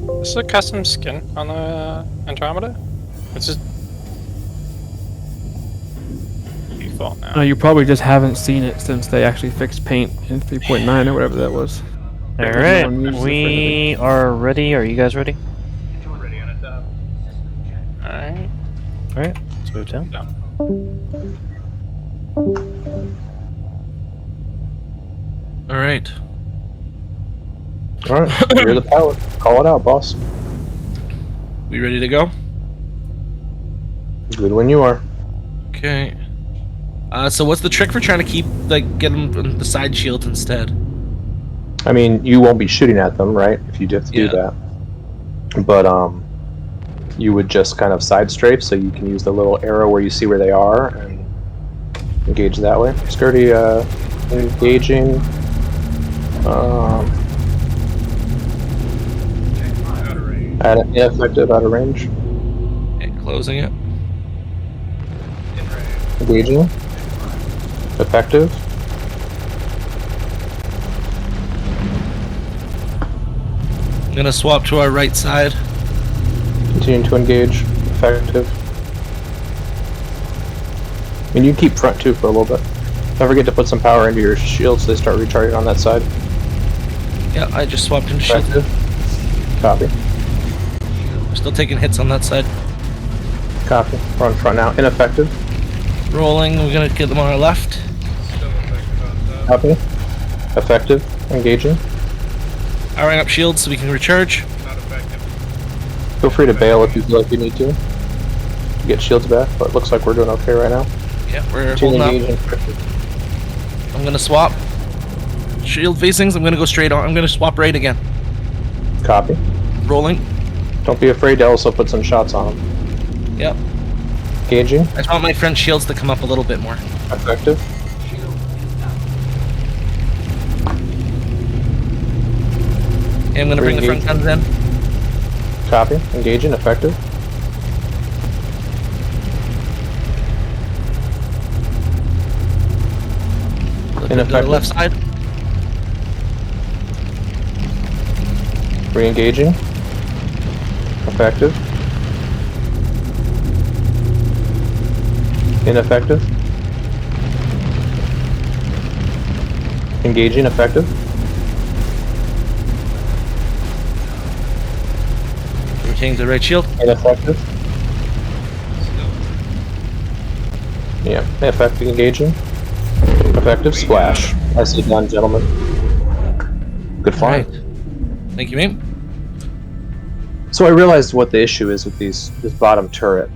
This is a custom skin on the Andromeda? It's just default now. You probably just haven't seen it since they actually fixed paint in 3.9 or whatever that was. Alright, one uses it for we are ready. Are you guys ready? Alright. Alright, let's move down. Alright. Alright, you're the pilot. Call it out, boss. We ready to go? Good when you are. Okay. So what's the trick for trying to keep, like, get them on the side shields instead? I mean, you won't be shooting at them, right? If you have to do that. But, you would just kind of side strafe, so you can use the little arrow where you see where they are and engage that way. Skirty, engaging. At an ineffective out of range. Okay, closing it. Engaging. Effective. I'm gonna swap to our right side. Continuing to engage. Effective. I mean, you keep front too for a little bit. Don't forget to put some power into your shields so they start recharging on that side. Yeah, I just swapped into shield. Effective. Copy. We're still taking hits on that side. Copy. We're on front now. Ineffective. Rolling, we're gonna get them on our left. Copy. Effective. Engaging. Powering up shields so we can recharge. Feel free to bail if you feel like you need to get shields back, but it looks like we're doing okay right now. Yeah, we're Continue holding up. engaging. I'm gonna swap. Shield facings, I'm gonna go straight on. I'm gonna swap right again. Copy. Rolling. Don't be afraid to also put some shots on them. Yep. Engaging. I just want my front shields to come up a little bit more. Effective. Okay, I'm gonna bring the front guns in. Copy. Engaging. Effective. Flip into the Ineffective. left side. Re-engaging. Effective. Ineffective. Engaging. Effective. Retaining the right shield. Ineffective. Yeah. Effective. Engaging. Effective. Splash. Nicely done, gentlemen. Good flying. Alright. Thank you, mate. So I realized what the issue is with this bottom turret.